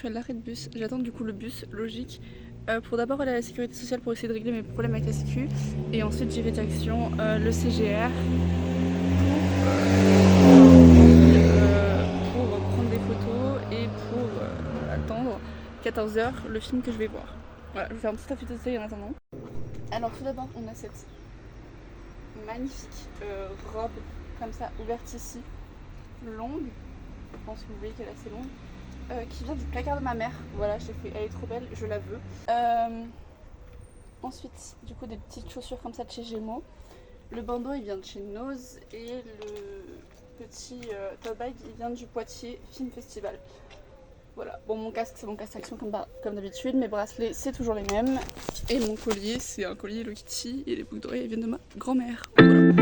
suis à l'arrêt de bus, j'attends du coup le bus, logique, pour d'abord aller à la sécurité sociale pour essayer de régler mes problèmes avec la sécu, et ensuite j'irai direction le CGR pour prendre des photos et pour attendre 14h le film que je vais voir. Voilà, je vais faire un petit affiche de détail en attendant. Alors tout d'abord on a cette magnifique robe comme ça ouverte ici, longue, je pense que vous voyez qu'elle est assez longue, qui vient du placard de ma mère. Voilà, j'ai fait, elle est trop belle, je la veux. Ensuite, du coup, des petites chaussures comme ça de chez Gémeaux. Le bandeau, il vient de chez Nose. Et le petit tote bag, il vient du Poitiers Film Festival. Voilà, bon, mon casque, c'est mon casque action comme d'habitude. Mes bracelets, c'est toujours les mêmes. Et mon collier, c'est un collier Hello Kitty. Et les boucles d'oreilles, elles viennent de ma grand-mère. Voilà.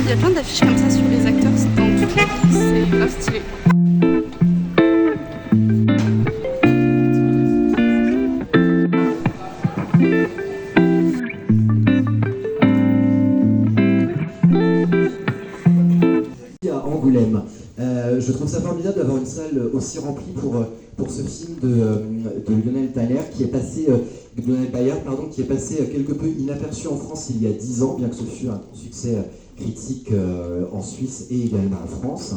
Il y a plein d'affiches comme ça sur les acteurs dans toute la ville, c'est grave stylé. À Angoulême. Je trouve ça formidable d'avoir une salle aussi remplie pour ce film de Lionel Thaler qui est passé, Lionel Bayard, pardon, qui est passé quelque peu inaperçu en France il y a 10 ans, bien que ce fût un succès critique en Suisse et également en France.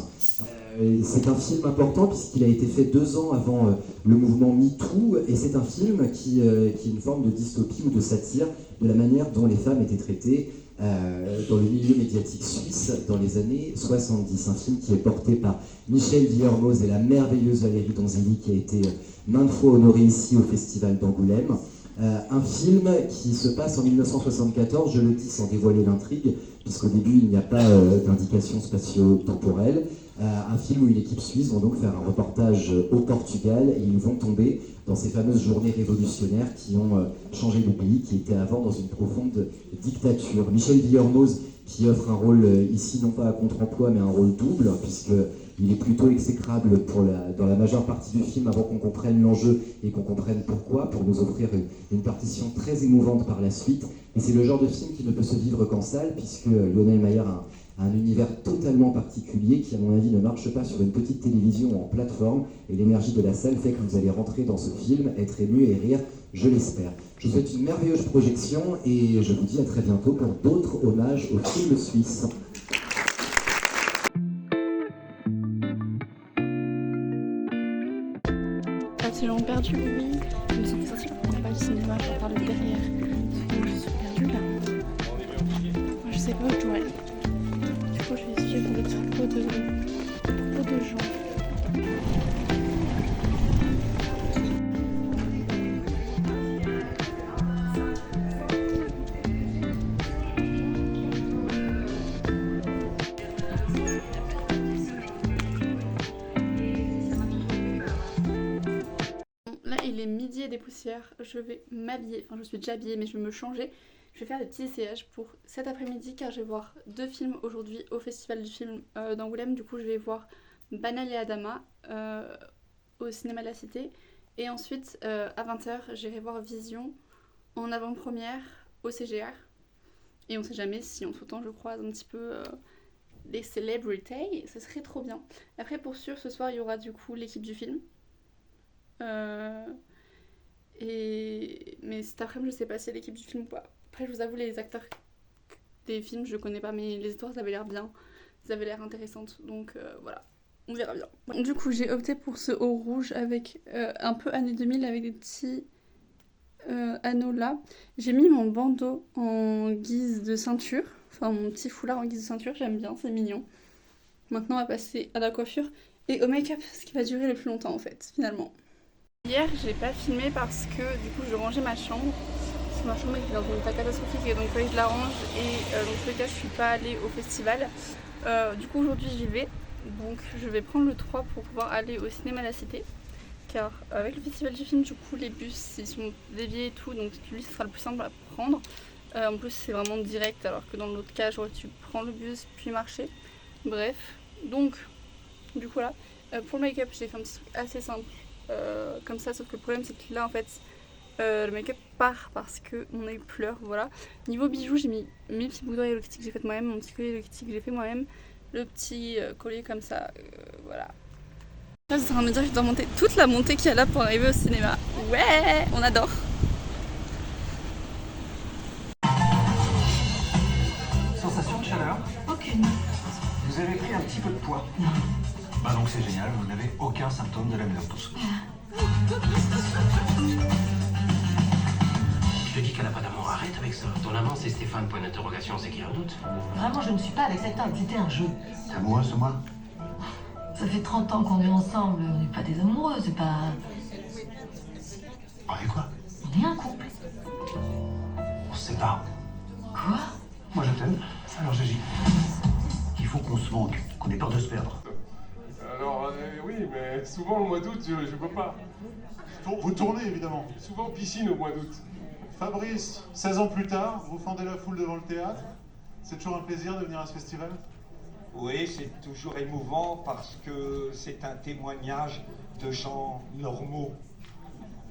C'est un film important puisqu'il a été fait 2 ans avant le mouvement MeToo et c'est un film qui est une forme de dystopie ou de satire de la manière dont les femmes étaient traitées dans le milieu médiatique suisse dans les années 70. Un film qui est porté par Michel Villermoz et la merveilleuse Valérie Donzelli qui a été maintes fois honorée ici au Festival d'Angoulême. Un film qui se passe en 1974, je le dis sans dévoiler l'intrigue, puisqu'au début il n'y a pas d'indication spatio-temporelle. Un film où une équipe suisse vont donc faire un reportage au Portugal et ils vont tomber dans ces fameuses journées révolutionnaires qui ont changé le pays, qui était avant dans une profonde dictature. Michel Villermoz qui offre un rôle ici non pas à contre-emploi mais un rôle double, puisqu'il est plutôt exécrable dans la majeure partie du film avant qu'on comprenne l'enjeu et qu'on comprenne pourquoi, pour nous offrir une partition très émouvante par la suite. Et c'est le genre de film qui ne peut se vivre qu'en salle, puisque Lionel Maillard a un univers totalement particulier qui, à mon avis, ne marche pas sur une petite télévision ou en plateforme. Et l'énergie de la salle fait que vous allez rentrer dans ce film, être ému et rire, je l'espère. Je vous souhaite une merveilleuse projection et je vous dis à très bientôt pour d'autres hommages au film suisse. J'ai long perdu, oui. Je me suis fait sortir pour pas du cinéma, je parle derrière. Parce que je suis perdue là. Moi, je sais pas où je dois aller. Du coup, je vais suivre les propos de gens. Là, il est midi et des poussières. Je vais m'habiller. Enfin, je suis déjà habillée, mais je vais me changer. Je vais faire des petits essayages pour cet après-midi car je vais voir 2 films aujourd'hui au Festival du film d'Angoulême. Du coup, je vais voir Banal et Adama au cinéma de la Cité. Et ensuite, à 20h, j'irai voir Vision en avant-première au CGR. Et on sait jamais si entre-temps je croise un petit peu les célébrités. Ce serait trop bien. Après, pour sûr, ce soir, il y aura du coup l'équipe du film. Mais cet après-midi, je sais pas si c'est l'équipe du film ou pas. Après, je vous avoue, les acteurs des films, je connais pas, mais les histoires, ça avait l'air bien. Ça avait l'air intéressantes, donc voilà. On verra bien. Du coup, j'ai opté pour ce haut rouge avec un peu années 2000 avec des petits anneaux là. J'ai mis mon bandeau en guise de ceinture. Enfin, mon petit foulard en guise de ceinture. J'aime bien, c'est mignon. Maintenant, on va passer à la coiffure et au make-up, ce qui va durer le plus longtemps en fait, finalement. Hier, je l'ai pas filmé parce que du coup, je rangeais ma chambre. Parce que ma chambre était dans un état catastrophique et donc il fallait que je la range. Et dans tous les cas, je suis pas allée au festival. Du coup, aujourd'hui, j'y vais. Donc, je vais prendre le 3 pour pouvoir aller au cinéma de la Cité. Car avec le festival du film, du coup, les bus ils sont déviés et tout. Donc, lui, ce sera le plus simple à prendre. En plus, c'est vraiment direct. Alors que dans l'autre cas, j'aurais dû prendre le bus puis marcher. Bref. Donc, du coup, là, pour le make-up, j'ai fait un petit truc assez simple. Comme ça, sauf que le problème c'est que là en fait le make-up part parce que mon œil pleure, voilà. Niveau bijoux, j'ai mis mes petits boucles d'oreilles Hello Kitty que j'ai fait moi-même, mon petit collier Hello Kitty que j'ai fait moi-même, le petit collier comme ça, voilà. Là, je suis en train de me dire que je dois monter toute la montée qu'il y a là pour arriver au cinéma. Ouais, on adore. Sensation de chaleur? Aucune. Vous avez pris un petit peu de poids? Bah donc c'est génial, vous n'avez aucun symptôme de la ménopause. Je te dis qu'elle n'a pas d'amour, arrête avec ça. Ton amant c'est Stéphane, point d'interrogation, c'est qu'il y a un doute. Vraiment, je ne suis pas avec cet homme. C'était un jeu. T'es amoureuse de moi? Ça fait 30 ans qu'on est ensemble. On n'est pas des amoureux, c'est pas... Ah et quoi? On est un couple. On se sépare. Quoi? Moi je t'aime, alors j'agis. Il faut qu'on se manque, qu'on ait peur de se perdre. Alors, oui, mais souvent le mois d'août, je peux pas. Vous tournez évidemment. Souvent piscine au mois d'août. Fabrice, 16 ans plus tard, vous fendez la foule devant le théâtre. C'est toujours un plaisir de venir à ce festival? Oui, c'est toujours émouvant parce que c'est un témoignage de gens normaux.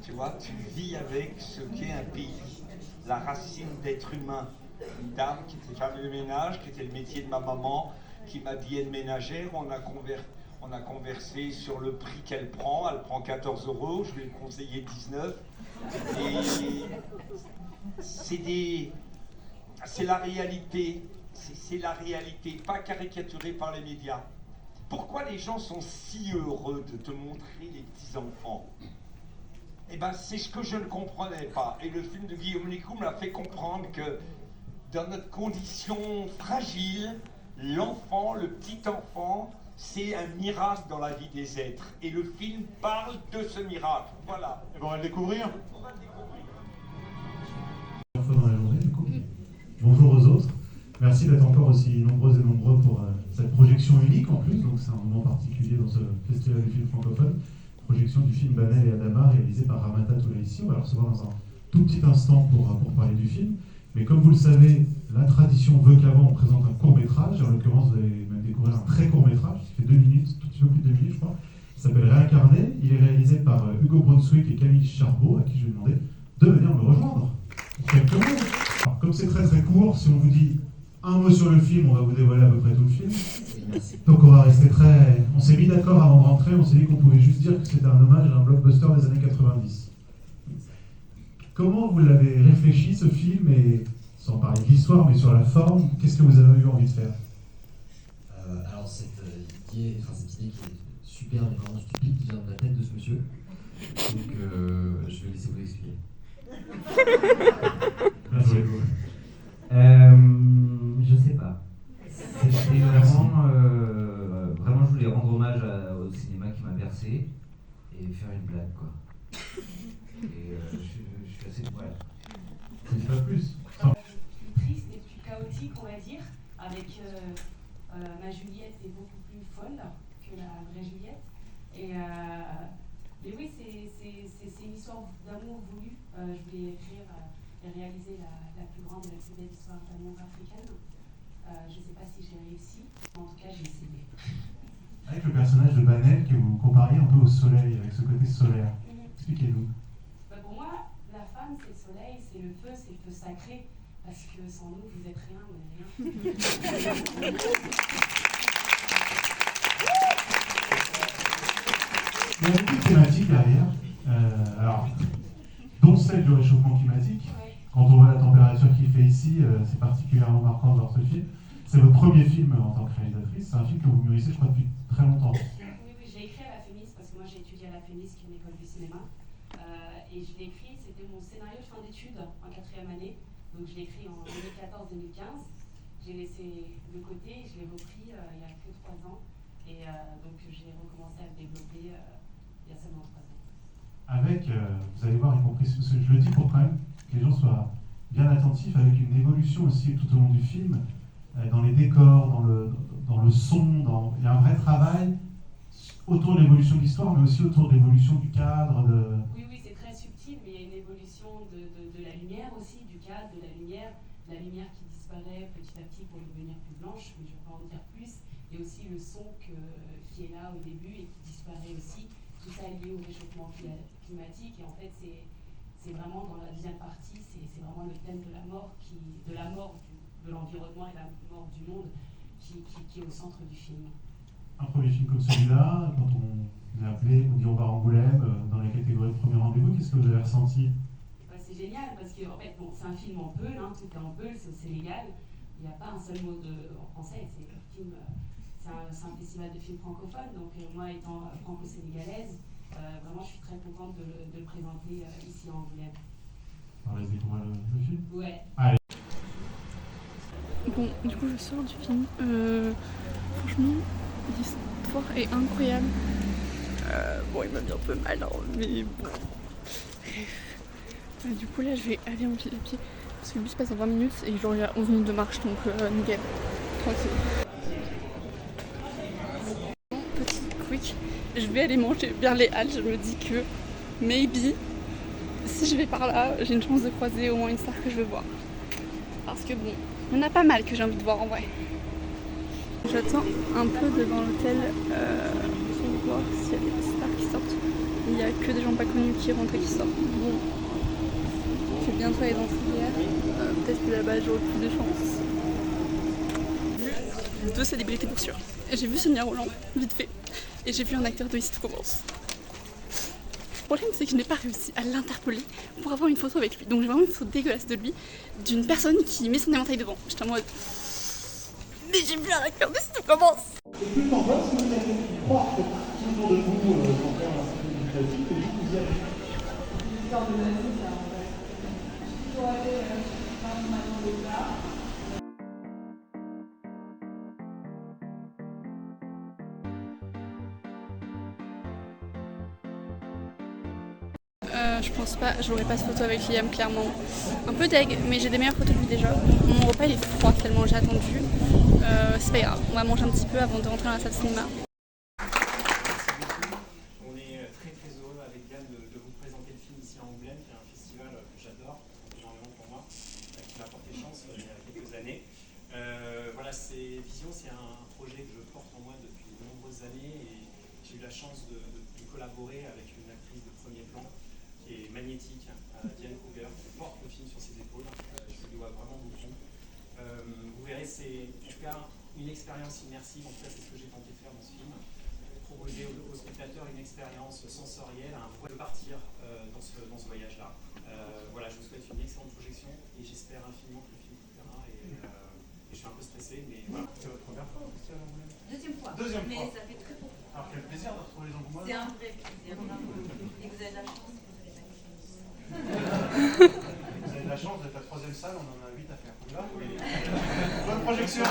Tu vois, tu vis avec ce qu'est un pays, la racine d'être humain. Une dame qui était femme de ménage, qui était le métier de ma maman, qui m'habillait de ménagère. On a conversé sur le prix qu'elle prend. Elle prend 14 €, je lui ai conseillé 19. Et c'est la réalité. C'est la réalité, pas caricaturée par les médias. Pourquoi les gens sont si heureux de te montrer les petits-enfants? Eh ben, c'est ce que je ne comprenais pas. Et le film de Guillaume Licou me l'a fait comprendre que dans notre condition fragile, l'enfant, le petit-enfant, c'est un miracle dans la vie des êtres. Et le film parle de ce miracle. Voilà. Et bon, on va le découvrir. Fois dans la journée, du coup. Bonjour aux autres. Merci d'être encore aussi nombreuses et nombreux pour cette projection unique en plus. Donc c'est un moment particulier dans ce festival du film francophone. Projection du film Banel et Adama réalisé par Ramata Toulaïssi. On va le recevoir dans un tout petit instant pour parler du film. Mais comme vous le savez, la tradition veut qu'avant on présente un court-métrage. En l'occurrence, vous allez même découvrir un très court-métrage qui fait 2 minutes, tout petit peu plus de 2 minutes je crois. Il s'appelle Réincarné. Il est réalisé par Hugo Brunswick et Camille Charbot, à qui je vais demander de venir me rejoindre. Alors, comme c'est très très court, si on vous dit un mot sur le film, on va vous dévoiler à peu près tout le film. Donc on va rester très... On s'est mis d'accord avant de rentrer, on s'est dit qu'on pouvait juste dire que c'était un hommage à un blockbuster des années 90. Comment vous l'avez réfléchi ce film, et sans parler de l'histoire, mais sur la forme, qu'est-ce que vous avez eu envie de faire? Alors cette idée qui est super, mais vraiment stupide, qui vient de la tête de ce monsieur. Donc je vais laisser vous l'expliquer. Merci. Je sais pas. C'était vraiment, je voulais rendre hommage au cinéma qui m'a bercé et faire une blague, quoi. Et je suis assez... Voilà. Je ne dis pas plus. Plus triste et plus chaotique, on va dire, avec ma Juliette est beaucoup plus folle que la vraie Juliette. Mais oui, c'est une histoire d'amour voulu. Je voulais écrire et réaliser la plus grande et la plus belle histoire d'amour africaine. Je ne sais pas si j'ai réussi, mais en tout cas j'ai essayé. Avec le personnage de Banel que vous compariez un peu au soleil, avec ce côté solaire. Expliquez-nous. Pour moi, la femme c'est le soleil, c'est le feu sacré, parce que sans nous vous êtes rien, on n'est rien. Il y a beaucoup de thématiques derrière, alors, dont celle du réchauffement climatique. Ouais. Quand on voit la température qu'il fait ici, c'est particulièrement marquant de voir ce film. C'est votre premier film en tant que réalisatrice, c'est un film que vous mûrissez, je crois, depuis très longtemps. Oui, j'ai écrit à la FEMIS, parce que moi j'ai étudié à la FEMIS, qui est une école du cinéma. Et je l'ai écrit, c'était mon scénario de fin d'études en 4e année. Donc je l'ai écrit en 2014-2015. J'ai laissé de côté, je l'ai repris il y a que 3 ans. Et donc j'ai recommencé à le développer il y a seulement 3 ans. Avec, vous allez voir, y compris, parce que je le dis pour quand même que les gens soient bien attentifs, avec une évolution aussi tout au long du film, dans les décors, dans le son, il y a un vrai travail autour de l'évolution de l'histoire, mais aussi autour de l'évolution du cadre. Oui, c'est très subtil, mais il y a une évolution de la lumière aussi, du cadre, de la lumière qui disparaît petit à petit pour devenir plus blanche, mais je ne vais pas en dire plus, et aussi le son qui est là au début et qui disparaît aussi. Tout ça est lié au réchauffement climatique, et en fait c'est vraiment dans la deuxième partie, c'est vraiment le thème de la mort, de l'environnement et la mort du monde qui est au centre du film. un premier film comme celui-là, quand on vous a appelé, on dit on va à Angoulême, dans la catégorie de premier rendez-vous, qu'est-ce que vous avez ressenti? C'est génial parce que en fait, bon, c'est un film en Peul, hein, tout est en Peul, c'est au Sénégal. Il n'y a pas un seul mot en français. C'est un festival de films francophones. Donc moi, étant franco-sénégalaise, vraiment, je suis très contente de le présenter ici à Angoulême. On va découvrir le film. Ouais. Allez. Bon, du coup, je sors du film. Franchement, l'histoire est incroyable. Bon, il m'a mis un peu mal, hein, mais bon. Du coup, là, je vais aller en pied à pied parce que le bus passe dans 20 minutes et genre il y a 11 minutes de marche, donc nickel, tranquille. Petit quick, je vais aller manger vers les Halles. Je me dis que maybe, si je vais par là, j'ai une chance de croiser au moins une star que je veux voir. Parce que bon, il y en a pas mal que j'ai envie de voir en vrai. J'attends un peu devant l'hôtel pour voir s'il y a des stars qui sortent. Il n'y a que des gens pas connus qui rentrent et qui sortent. Bon, je vais bientôt aller dans ce hier. Peut-être que là-bas j'aurai plus de chance. J'ai vu 2 célébrités pour sûr. J'ai vu Sonia Rolland, vite fait. Et j'ai vu un acteur de Ici tout commence. Le problème c'est que je n'ai pas réussi à l'interpeller pour avoir une photo avec lui. Donc j'ai vraiment une photo dégueulasse de lui, d'une personne qui met son éventail devant. J'étais en mode... Mais j'ai vu un acteur de Ici tout commence. Et plus qu'en fait, si vous avez croire que tout autour de vous, quand faire un film éducatif, et vous y allez. L'histoire de Nazi, ça en fait. J'ai toujours été maintenant de là. Je pense pas, j'aurai pas de photo avec Liam clairement. Un peu deg, mais j'ai des meilleures photos de lui déjà. Mon repas il est froid tellement j'ai attendu. C'est pas grave, on va manger un petit peu avant de rentrer dans la salle de cinéma. On est très heureux avec Diane de vous présenter le film ici à Angoulême, qui est un festival que j'adore, énormément pour moi, qui m'a porté chance il y a quelques années. Voilà, Vision, c'est un projet que je porte en moi depuis de nombreuses années et j'ai eu la chance de collaborer avec une actrice de premier plan qui est magnétique, Diane Kruger, qui porte le film sur ses épaules. Je lui dois vraiment beaucoup. Vous verrez, c'est en tout cas une expérience immersive, en tout cas c'est ce que j'ai tenté de faire dans ce film. Proposer aux spectateurs une expérience sensorielle, un voyage de partir dans ce voyage-là. Voilà, je vous souhaite une excellente projection et j'espère infiniment que le film vous plaira. Et je suis un peu stressé, mais voilà. C'est votre première fois au festival Angoulême? Deuxième fois. Deuxième fois. Mais ça fait très longtemps. Alors quel plaisir de retrouver les Angoumois. C'est un vrai plaisir. Et vous avez de la chance. Vous avez de la chance d'être la 3e salle, on en a 8 à faire. Là, oui. Bonne projection.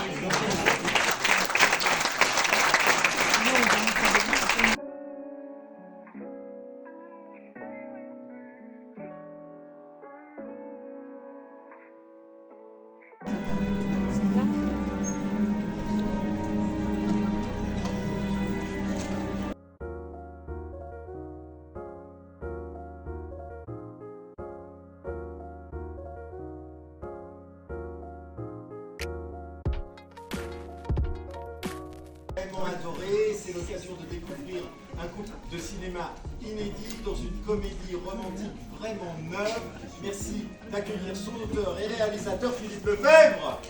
Adoré, c'est l'occasion de découvrir un couple de cinéma inédit dans une comédie romantique vraiment neuve. Merci d'accueillir son auteur et réalisateur Philippe Lefebvre.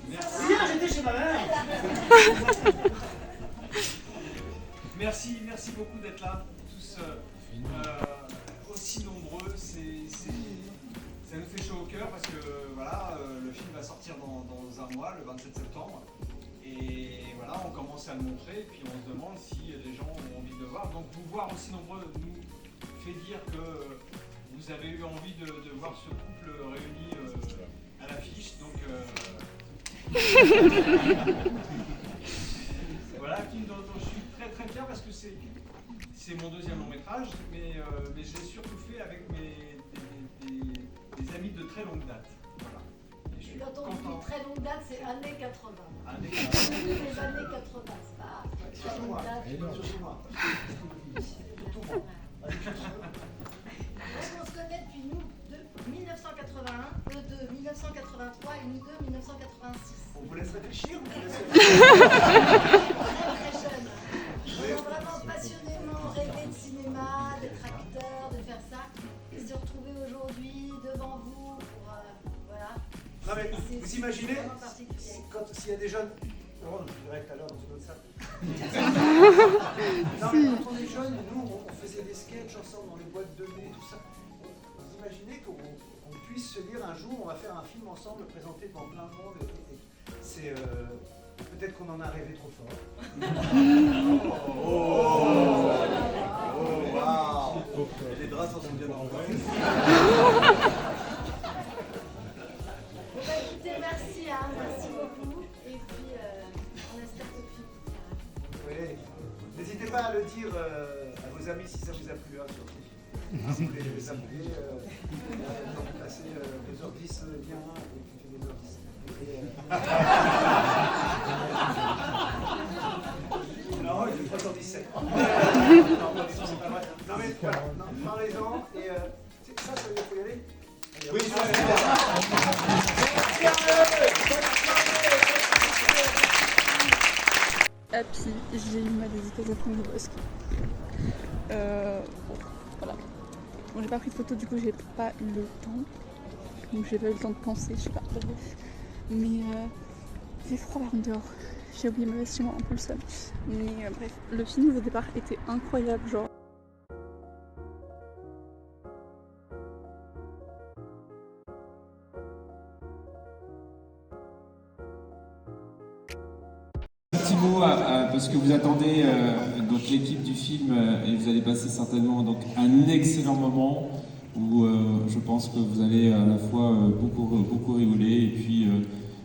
Merci, j'étais chez ma mère. Merci beaucoup d'être là, tous aussi nombreux. Ça nous fait chaud au cœur parce que voilà, le film va sortir dans un mois, le 27 septembre. Et voilà, on commence à le montrer et puis on se demande si les gens ont envie de le voir. Donc vous voir aussi nombreux nous fait dire que vous avez eu envie de voir ce couple réuni à l'affiche. Donc voilà, un film dont je suis très fier parce que c'est mon 2e long métrage, mais je l'ai surtout fait avec des amis de très longue date. Voilà. Et je suis quand on content. dit très longue date, c'est années 80. Années 80. Les années 80, c'est pas très longue date. Surtout moi. Surtout moi. On se connaît depuis nous, de 1981, eux deux 1983 et nous deux 1986. On vous laisse réfléchir, on vous laisse Très jeune. On a vraiment passionnément rêvé de cinéma. cinéma, d'être acteur, de faire ça, et se retrouver aujourd'hui devant vous pour voilà. Non mais vous imaginez vraiment particulier. s'il y a des jeunes. Non, je dirais tout à l'heure dans une autre salle. Non, mais quand on est jeune, nous on faisait des sketchs ensemble dans les boîtes de nuit, tout ça. Vous imaginez qu'on puisse se dire un jour on va faire un film ensemble présenté devant plein de monde. C'est peut-être qu'on en a rêvé trop fort. Waouh! Et les draps s'en sont bien envoyés. Écoutez, merci, hein, merci beaucoup. Et puis, on espère que le film vous plaira. Oui. N'hésitez pas à le dire à vos amis si ça vous a plu, hein, surtout. Si vous voulez les appeler, passer 2h10 bien, et puis 2h10. Non, il est 3h17. Non, c'est pas vrai. Non, mais voilà, parlez-en, et ça veut dire qu'il faut y aller. Oui, ça va. Happy, j'ai eu mal hésité de prendre le bosque. Bon, voilà. Bon, j'ai pas pris de photo, du coup j'ai pas eu le temps. Donc j'ai pas eu le temps de penser, je sais pas. Mais il fait froid par contre dehors. J'ai oublié ma veste chez moi, un peu le seum. Mais bref, le film au départ était incroyable, genre. Petit mot parce que vous attendez donc l'équipe du film et vous allez passer certainement donc un excellent moment où je pense que vous allez à la fois beaucoup rigoler et puis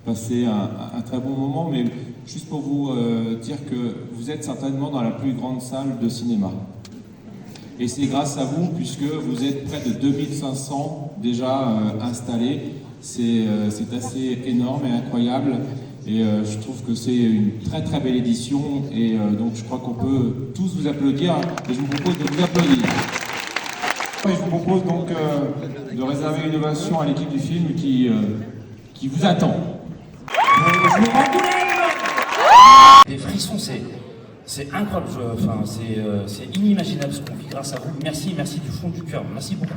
passer un très bon moment, mais juste pour vous dire que vous êtes certainement dans la plus grande salle de cinéma. Et c'est grâce à vous, puisque vous êtes près de 2500 déjà installés. C'est assez énorme et incroyable. Et je trouve que c'est une très très belle édition. Et donc je crois qu'on peut tous vous applaudir. Et je vous propose de vous applaudir. Et je vous propose donc de réserver une ovation à l'équipe du film qui vous attend. Des frissons, c'est incroyable, c'est inimaginable ce qu'on vit grâce à vous. Merci du fond du cœur, merci beaucoup.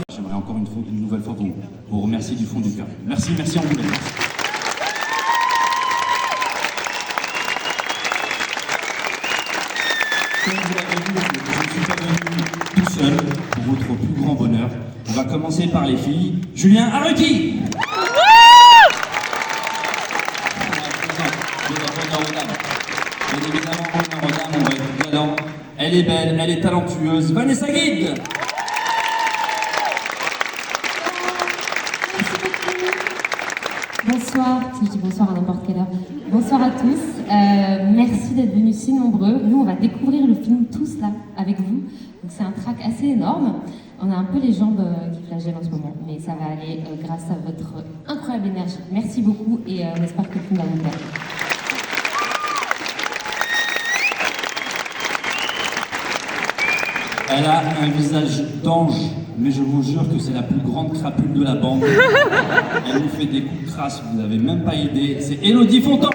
J'aimerais encore une nouvelle fois vous remercier du fond du cœur. Merci Angoulême. Comme vous l'avez vu, je ne suis pas venu tout seul pour votre plus grand bonheur. On va commencer par les filles. Julien Arruti. Bien évidemment, honneur aux dames, on va être galant. Elle est belle, elle est talentueuse. Vanessa Guide. Bonsoir, si je dis bonsoir à n'importe quelle heure. Bonsoir à tous, merci d'être venus si nombreux. Nous, on va découvrir le film tous là, avec vous. Donc c'est un track assez énorme. On a un peu les jambes qui flagellent en ce moment, mais ça va aller grâce à votre incroyable énergie. Merci beaucoup et on espère que le film va vous plaire. Elle a un visage d'ange, mais je vous jure que c'est la plus grande crapule de la bande. Elle nous fait des coups de crasse, vous n'avez même pas idée. C'est Élodie Fontan.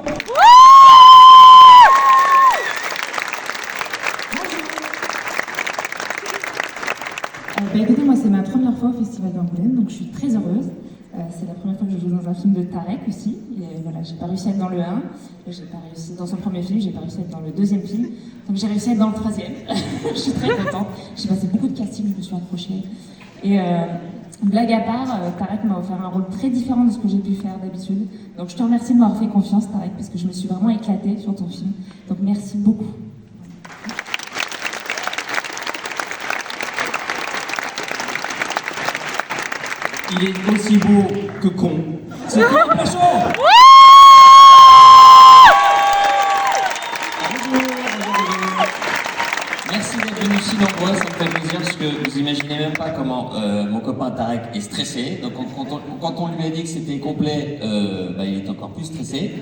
Écoutez, moi c'est ma première fois au Festival d'Angoulême, donc je suis très heureuse. C'est la première fois que je joue dans un film de Tarek aussi. Et voilà, j'ai pas réussi à être dans le 1, j'ai pas réussi dans son premier film, j'ai pas réussi à être dans le deuxième film, donc j'ai réussi à être dans le troisième. Je suis très contente. J'ai passé beaucoup de castings, je me suis accrochée. Et blague à part, Tarek m'a offert un rôle très différent de ce que j'ai pu faire d'habitude. Donc je te remercie de m'avoir fait confiance, Tarek, parce que je me suis vraiment éclatée sur ton film. Donc merci beaucoup. Il est aussi beau que con. C'est Philippe Lachaud. Merci d'être venu. si nombreux, ça me fait plaisir parce que vous imaginez même pas comment mon copain Tarek est stressé. Donc quand on lui a dit que c'était complet, il est encore plus stressé.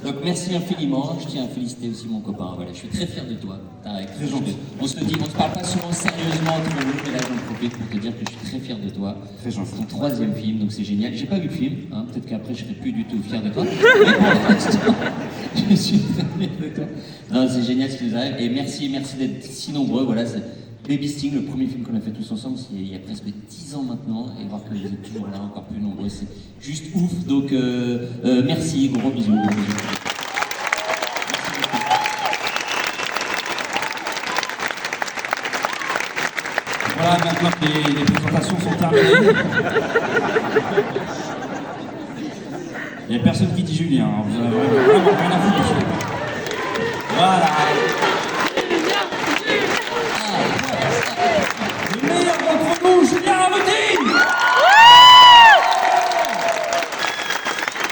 Donc merci infiniment. Je tiens à féliciter aussi mon copain. Voilà, je suis très fier de toi, Tarek. Très gentil. On se parle pas souvent sérieusement entre nous, mais là j'en profite pour te dire que je suis très fier de toi. Très gentil. C'est ton 3e film, donc c'est génial. J'ai pas vu le film, hein. Peut-être qu'après je serai plus du tout fier de toi. Mais pour l'instant, je suis très fier de toi. Non, c'est génial ce qui nous arrive. Et merci d'être si nombreux. Voilà, c'est Baby Sting, le premier film qu'on a fait tous ensemble, c'est il y a presque 10 ans maintenant. Et voir que vous êtes toujours là, encore plus nombreux, c'est juste ouf. Donc merci, gros bisous. Gros bisous. Voilà, maintenant que les présentations sont terminées. Il n'y a personne qui dit Julien, hein. Vous avez vraiment rien à foutre dessus. Voilà. Le meilleur d'entre nous, Julien Ramoudine.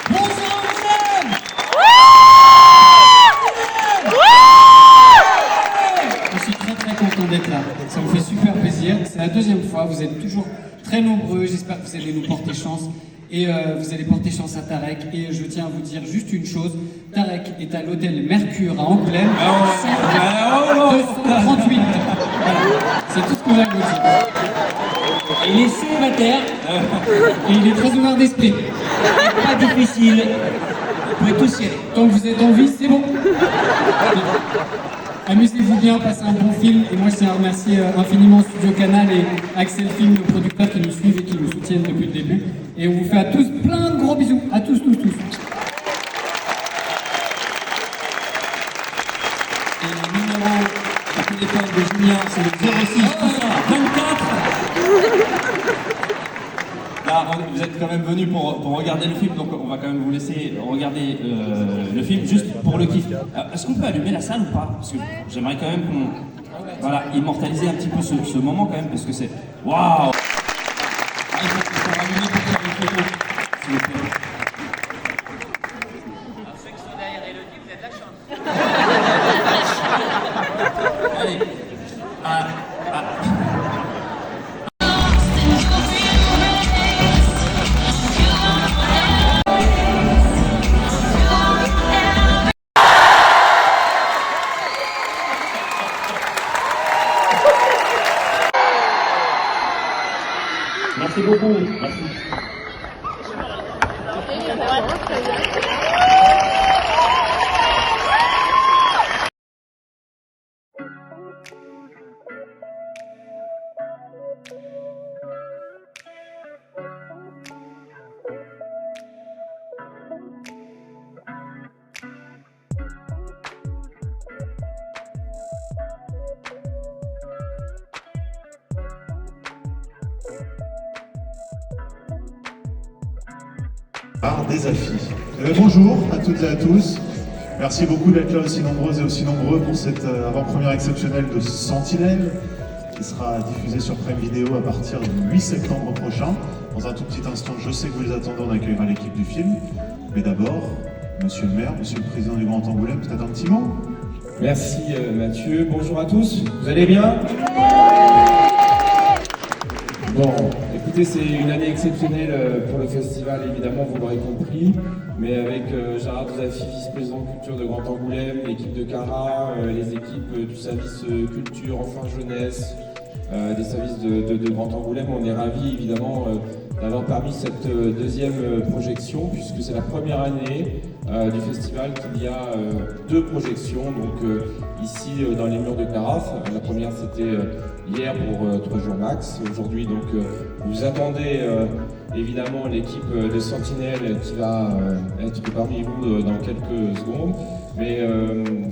Bonsoir Angoulême. Je suis très content d'être là. Ça me fait super plaisir. C'est la 2e fois. Vous êtes toujours très nombreux. J'espère que vous allez nous porter chance. Et vous allez porter chance à Tarek. Et je tiens à vous dire juste une chose. Tarek est à l'hôtel Mercure à Angoulême. 238. Voilà. C'est tout ce que j'ai à vous dire. Et il est célibataire. Et il est très ouvert d'esprit. Pas difficile. Vous pouvez tous y aller. Tant que vous êtes en vie, c'est bon. Amusez-vous bien, passez un bon film. Et moi, je tiens à remercier infiniment Studio Canal et Axel Film, nos producteurs qui nous suivent et qui nous soutiennent depuis le début. Et on vous fait à tous plein de gros bisous. À tous. Et le numéro de téléphone de Julien, c'est le 06 24. Là, vous êtes quand même venus pour regarder le film, donc on va quand même vous laisser regarder le film juste pour le kiff. Est-ce qu'on peut allumer la salle ou pas? Parce que j'aimerais quand même qu'on immortaliser un petit peu ce moment quand même, parce que c'est waouh. Il faut rallumer pour faire une photo, s'il vous plaît. Ceux qui sont derrière Elodie, vous avez de la chance. Allez. Merci beaucoup. Merci. Des affiches. Bonjour à toutes et à tous. Merci beaucoup d'être là aussi nombreuses et aussi nombreux pour cette avant-première exceptionnelle de Sentinelle qui sera diffusée sur Prime Video à partir du 8 septembre prochain. Dans un tout petit instant, je sais que vous les attendez, on accueillera l'équipe du film. Mais d'abord, Monsieur le maire, Monsieur le président du Grand Angoulême, peut-être un petit mot? Merci Mathieu. Bonjour à tous. Vous allez bien? Bon, écoutez, c'est une année exceptionnelle pour le festival, évidemment, vous l'aurez compris, mais avec Gérard Zafi, vice-président culture de Grand Angoulême, l'équipe de Cara, les équipes du service culture, enfants, jeunesse, des services de Grand Angoulême, on est ravis évidemment d'avoir parmi cette deuxième projection, puisque c'est la première année du festival qu'il y a 2 projections, donc ici dans les murs de Carafe. La première c'était hier pour 3 jours max. Aujourd'hui donc vous attendez évidemment l'équipe de Sentinelle qui va être parmi vous dans quelques secondes. Mais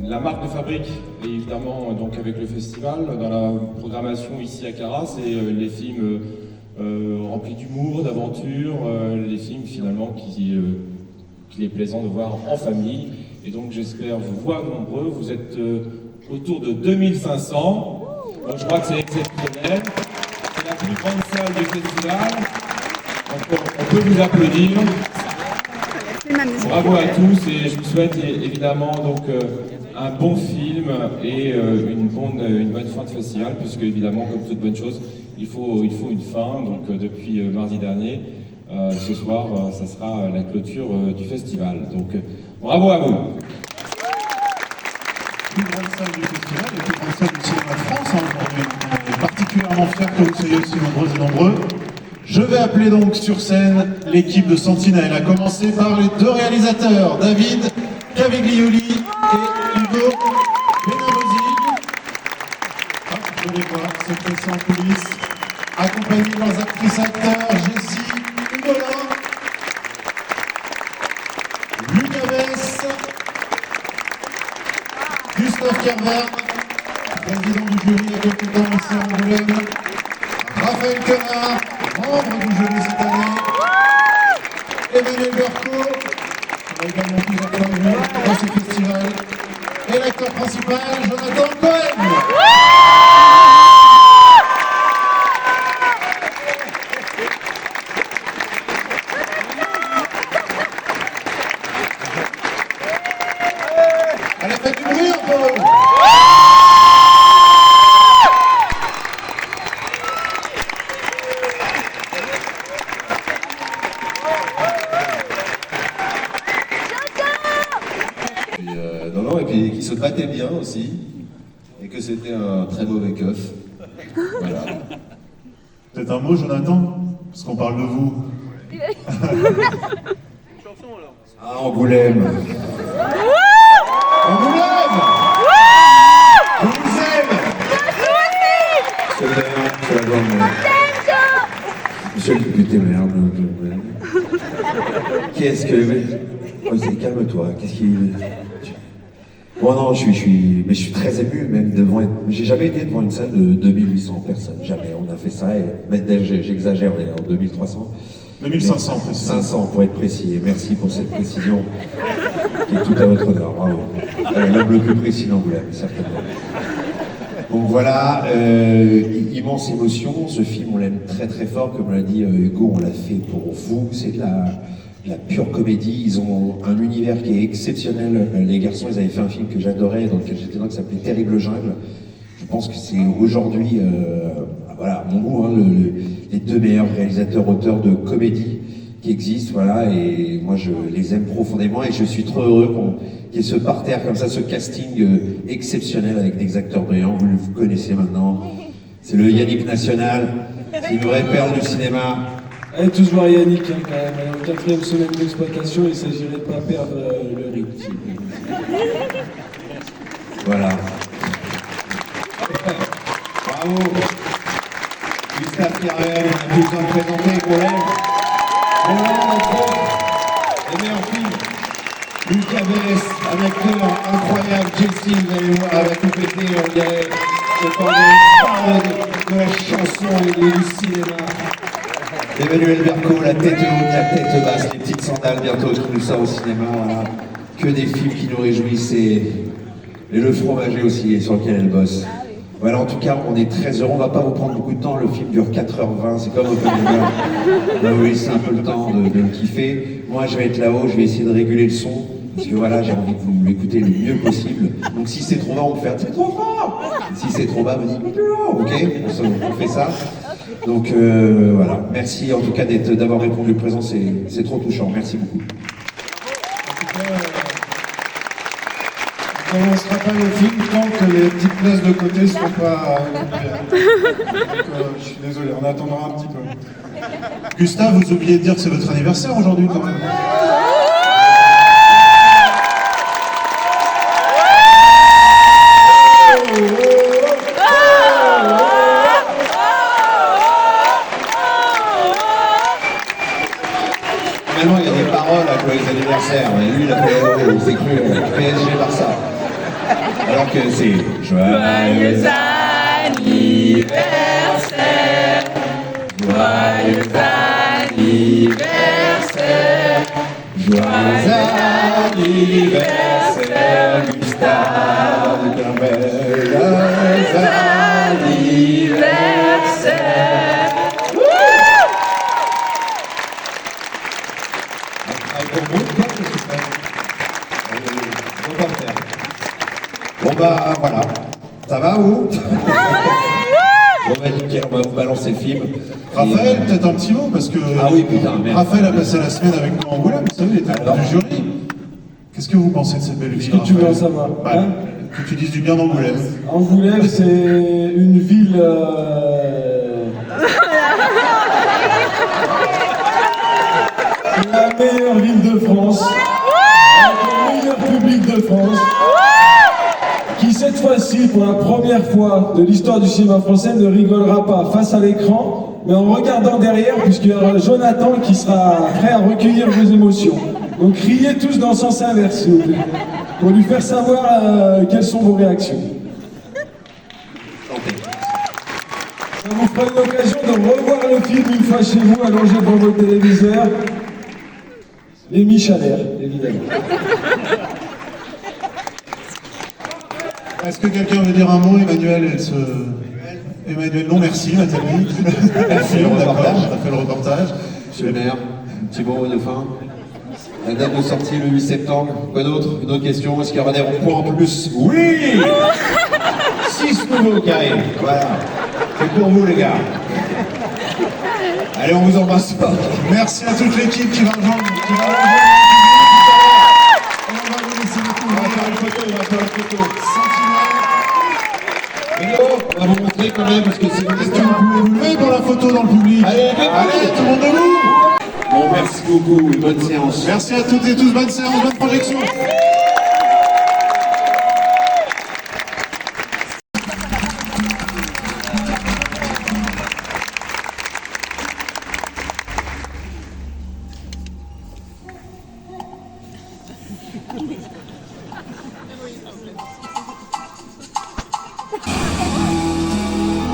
la marque de fabrique, évidemment, donc avec le festival, dans la programmation ici à Cara, c'est les films remplis d'humour, d'aventure, les films finalement qu'il est plaisant de voir en famille. Et donc j'espère vous voir nombreux, vous êtes autour de 2500, donc je crois que c'est exceptionnel. C'est la plus grande salle du festival, donc on peut vous applaudir. Bravo à tous et je vous souhaite évidemment donc un bon film et une bonne fin de festival, puisque évidemment, comme toute bonne chose, il faut une fin. Donc depuis mardi dernier, ce soir, ça sera la clôture du festival. Donc bravo à vous. Plus grande salle du festival et plus grande salle du cinéma de France aujourd'hui. On est particulièrement fiers que vous soyez aussi nombreuses et nombreux. Je vais appeler donc sur scène l'équipe de Sentinelle, à commencer par les deux réalisateurs, David Caviglioli et Hugo Benavosi. Je les vois se presser en coulisses, accompagnés de leurs actrices-acteurs, Jessie Hugolin, Lucas Bess, Gustave Kervern, président du jury il y a quelques temps ici à Angoulême, Raphaël Quenard, membre du jury cette année, Emmanuel Berco, on a également plusieurs fois vu dans ce festival, et l'acteur principal, Jonathan Cohen. Allez, faites du bruit un peu. Non, et puis qu'il se battait bien aussi, et que c'était un très mauvais keuf. Voilà. Peut-être un mot, Jonathan, parce qu'on parle de vous. Ah, Angoulême. Angoulême. On vous aime. Monsieur le député maire d'Angoulême. Qu'est-ce que... Oh, calme-toi, qu'est-ce qu'il... Bon non, je suis très ému même devant... J'ai jamais été devant une salle de 2800 personnes, jamais. On a fait ça, et j'exagère d'ailleurs, 2300. 2500 précis. 500 pour être précis, et merci pour cette précision qui est tout à votre honneur, bravo. L'homme le plus précis d'Angoulême, certainement. Donc voilà, immense émotion, ce film on l'aime très très fort, comme l'a dit Hugo, on l'a fait pour vous, c'est de la pure comédie, ils ont un univers qui est exceptionnel, les garçons ils avaient fait un film que j'adorais, dans lequel j'étais là, qui s'appelait Terrible Jungle. Je pense que c'est aujourd'hui, voilà, à mon goût, hein, les deux meilleurs réalisateurs-auteurs de comédie qui existent, voilà, et moi je les aime profondément et je suis trop heureux qu'il y ait ce parterre comme ça, ce casting exceptionnel avec des acteurs brillants, vous connaissez maintenant, c'est le Yannick National, c'est une vraie perle du cinéma. Allez tous voir Yannick, hein, quand même, en 4e semaine d'exploitation, il s'agirait de ne pas perdre le rythme. Voilà. Bravo. Gustave Kervern, on a plus besoin de présenter, qu'on l'aime. Roland, entre autres, les meilleurs films. Lucas Bess, un acteur incroyable. Jessie, vous allez voir, elle va tout péter, on dirait. C'est pas de la chanson et du cinéma. Emmanuel Berco, la tête haute, la tête basse, les petites sandales, bientôt je trouve ça au cinéma, voilà. Que des films qui nous réjouissent et le fromager aussi sur lequel elle bosse. Voilà, en tout cas, on est très heureux, on va pas vous prendre beaucoup de temps, le film dure 4h20, c'est comme Oppenheimer. Là, oui, c'est un peu le temps de le kiffer. Moi, je vais être là-haut, je vais essayer de réguler le son, parce que voilà, j'ai envie que vous l'écoutez le mieux possible. Donc si c'est trop bas, on peut faire « c'est trop fort !» Si c'est trop bas, on dit « plus haut !» Ok, on fait ça. Donc voilà, merci en tout cas d'avoir répondu présent, c'est trop touchant, merci beaucoup. On ne commencera pas le film tant que les petites places de côté ne seront pas occupées. Donc je suis désolé, on attendra un petit peu. Gustave, vous oubliez de dire que c'est votre anniversaire aujourd'hui quand même. Finalement, il y a des paroles à quoi les anniversaires, mais lui, il s'est cru PSG Barça. Alors que c'est joyeux anniversaire, joyeux anniversaire, joyeux anniversaire, Gustave Kervern, joyeux anniversaire. Ça va, vous? Bon, bah nickel, on va vous balancer le film. Raphaël, peut-être un petit mot, parce que Ah oui, putain, merde. Raphaël a passé la semaine avec nous à Angoulême, vous savez, il était membre du jury. Qu'est-ce que vous pensez de cette belle ville? Qu'est-ce que tu veux en savoir, hein? Que tu dises du bien d'Angoulême. Angoulême, c'est une ville... la meilleure ville de France, avec le meilleur public de France, qui cette fois-ci, pour la première fois de l'histoire du cinéma français, ne rigolera pas face à l'écran, mais en regardant derrière, puisqu'il y aura Jonathan qui sera prêt à recueillir vos émotions. Donc criez tous dans le sens inverse, s'il vous plaît, pour lui faire savoir quelles sont vos réactions. Ça vous fera une occasion de revoir le film une fois chez vous, allongé devant votre téléviseur. Les Michalères, évidemment. Est-ce que quelqu'un veut dire un mot, Emmanuel? Emmanuel, non merci, Nathalie. Elle fait le reportage. Monsieur le maire, un petit mot de fin. La date de sortie le 8 septembre. Quoi d'autre? Une autre question? Est-ce qu'il y aura des ronds-points en plus? Oui! 6 nouveaux qui arrivent. Voilà. C'est pour vous, les gars. Allez, on vous embrasse pas. Merci à toute l'équipe qui va rejoindre. On va vous laisser le coup. On va faire une photo. On va vous montrer quand même parce que c'est une question. Vous pouvez vous lever pour la photo dans le public. Allez, tout le monde debout. Bon, merci beaucoup. Bonne séance. Merci à toutes et tous. Bonne séance, bonne projection.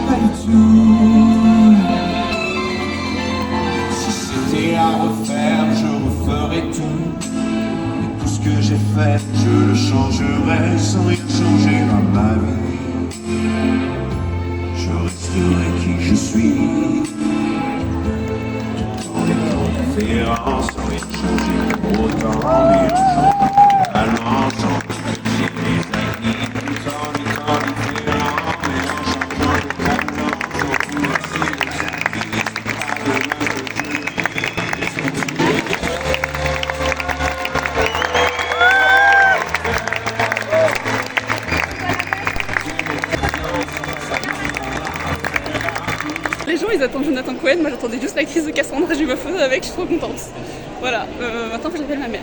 Pas du tout. Si c'était à refaire, je referais tout. Et tout ce que j'ai fait, je le changerais sans rien changer à ma vie. Je resterai qui je suis. Tout en étant différent, sans rien changer pour autant. Mais en changeant totalement, sans pécher mes acquis. Tout en étant différent, mais en changeant totalement, sans bouleverser mes acquis. Pas demain que je vis, est-ce que tu veux Les gens ils attendent Jonathan Cohen, moi j'attendais juste l'actrice de Cassandra Juveaufouz avec, je suis trop contente. Voilà, maintenant j'appelle ma mère.